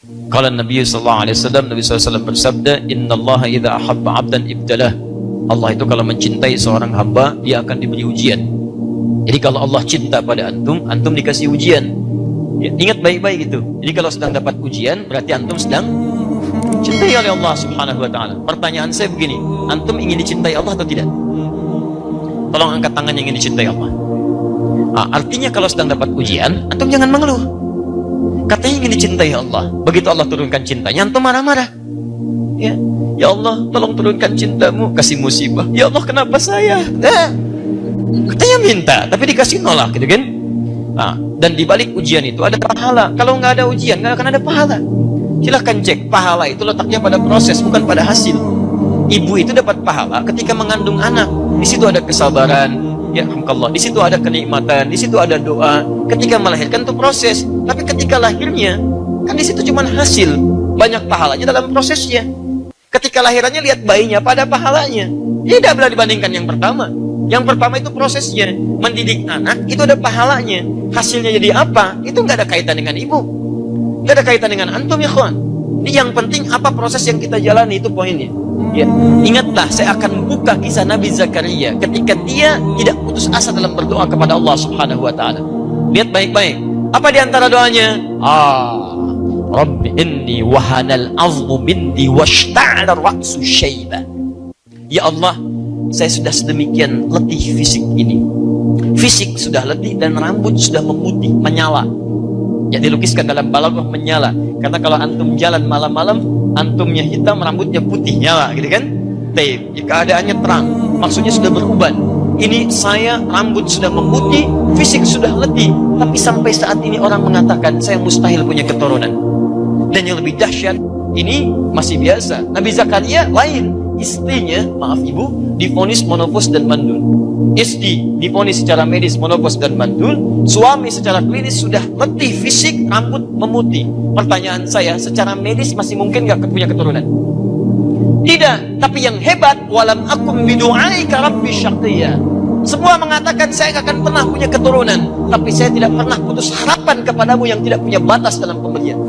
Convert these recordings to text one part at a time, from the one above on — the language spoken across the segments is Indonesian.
Qala Nabi sallallahu alaihi wasallam, Nabi SAW bersabda, "Innallaha idza ahabba 'abdan ibtalah." Allah itu kalau mencintai seorang hamba, dia akan diberi ujian. Jadi kalau Allah cinta pada antum, antum dikasih ujian. Ya, ingat baik-baik itu. Jadi kalau sedang dapat ujian, berarti antum sedang cintai oleh Allah Subhanahu wa taala. Pertanyaan saya begini, antum ingin dicintai Allah atau tidak? Tolong angkat tangan yang ingin dicintai Allah. Artinya kalau sedang dapat ujian, antum jangan mengeluh. Katanya ingin dicintai Allah. Begitu Allah turunkan cintanya, antum marah-marah. Ya Allah, tolong turunkan cintamu, kasih musibah. Ya Allah, kenapa saya? Katanya minta, tapi dikasih nolak, gitu kan? Dan di balik ujian itu ada pahala. Kalau nggak ada ujian, nggak akan ada pahala. Silahkan cek, pahala itu letaknya pada proses, bukan pada hasil. Ibu itu dapat pahala ketika mengandung anak. Di situ ada kesabaran. Ya alhamdulillah, di situ ada kenikmatan, di situ ada doa. Ketika melahirkan itu proses, tapi ketika lahirnya kan di situ cuma hasil, banyak pahalanya dalam prosesnya. Ketika lahirannya lihat bayinya pada pahalanya, tidak boleh dibandingkan yang pertama. Yang pertama itu prosesnya, mendidik anak itu ada pahalanya. Hasilnya jadi apa? Itu nggak ada kaitan dengan ibu, nggak ada kaitan dengan antum ya kawan. Yang penting apa proses yang kita jalani, itu poinnya. Ya, ingatlah, saya akan buka kisah Nabi Zakaria ketika dia tidak putus asa dalam berdoa kepada Allah Subhanahu wa taala. Lihat baik-baik. Apa di antara doanya? Rabbi inni wahanal 'azmu minni washta'ala ra'su syaiba. Ya Allah, saya sudah sedemikian letih fisik ini. Fisik sudah letih dan rambut sudah memutih, menyala. Ya, dilukiskan dalam balaghah menyala. Karena kalau antum jalan malam-malam, antumnya hitam, rambutnya putih, nyala, gitu kan? Ya, keadaannya terang, maksudnya sudah beruban. Ini saya rambut sudah memutih, fisik sudah letih, tapi sampai saat ini orang mengatakan saya mustahil punya keturunan. Dan yang lebih dahsyat, ini masih biasa. Nabi Zakaria lain, istrinya, maaf ibu, divonis monopos dan mandul. Istri divonis secara medis monopos dan mandul. Suami secara klinis sudah letih fisik, rambut memutih. Pertanyaan saya, secara medis masih mungkin nggak punya keturunan? Tidak. Tapi yang hebat, walam akum bidu'aika rabbi syaqiyya. Semua mengatakan saya nggak akan pernah punya keturunan, tapi saya tidak pernah putus harapan kepadamu yang tidak punya batas dalam pemberian.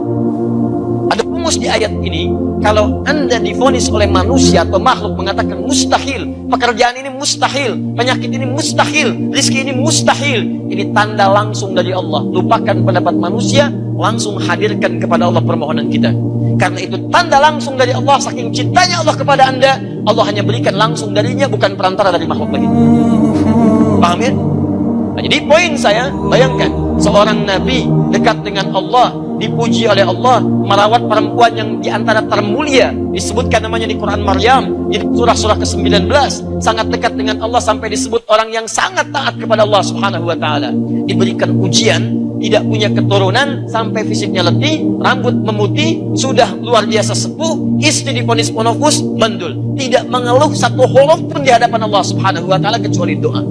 Ada rumus di ayat ini, kalau anda divonis oleh manusia atau makhluk mengatakan mustahil, pekerjaan ini mustahil, penyakit ini mustahil, rezeki ini mustahil, ini tanda langsung dari Allah. Lupakan pendapat manusia, langsung hadirkan kepada Allah permohonan kita. Karena itu tanda langsung dari Allah, saking cintanya Allah kepada anda, Allah hanya berikan langsung darinya, bukan perantara dari makhluk lagi. Paham ya? Nah, jadi poin saya, bayangkan seorang nabi dekat dengan Allah, dipuji oleh Allah, merawat perempuan yang diantara termulia, disebutkan namanya di Quran Maryam, di surah-surah ke-19, sangat dekat dengan Allah sampai disebut orang yang sangat taat kepada Allah Subhanahu wa taala. Diberikan ujian, tidak punya keturunan, sampai fisiknya letih, rambut memutih, sudah luar biasa sepuh, istri divonis monofus, mandul, tidak mengeluh satu huruf pun di hadapan Allah Subhanahu wa taala kecuali doa.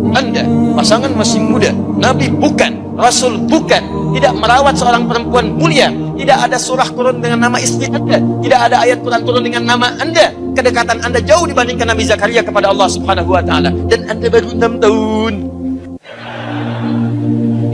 Anda pasangan masih muda, nabi bukan, rasul bukan, tidak merawat seorang perempuan mulia, tidak ada surah turun dengan nama istri anda, tidak ada ayat Quran turun dengan nama anda, kedekatan anda jauh dibandingkan Nabi Zakaria kepada Allah Subhanahu wa taala, dan anda baru 6 tahun.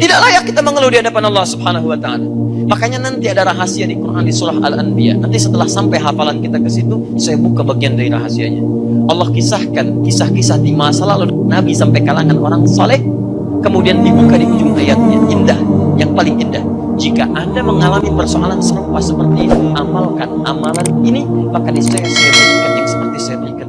Tidak layak kita mengeluh di hadapan Allah Subhanahu wa taala. Makanya nanti ada rahasia di Quran di surah Al-Anbiya. Nanti setelah sampai hafalan kita ke situ, saya buka bagian dari rahasianya. Allah kisahkan kisah-kisah di masa lalu Nabi sampai kalangan orang saleh, kemudian dibuka di ujung ayatnya. Indah, yang paling indah. Jika Anda mengalami persoalan serupa seperti ini, amalkan amalan ini, maka niscaya saya berikan yang seperti saya berikan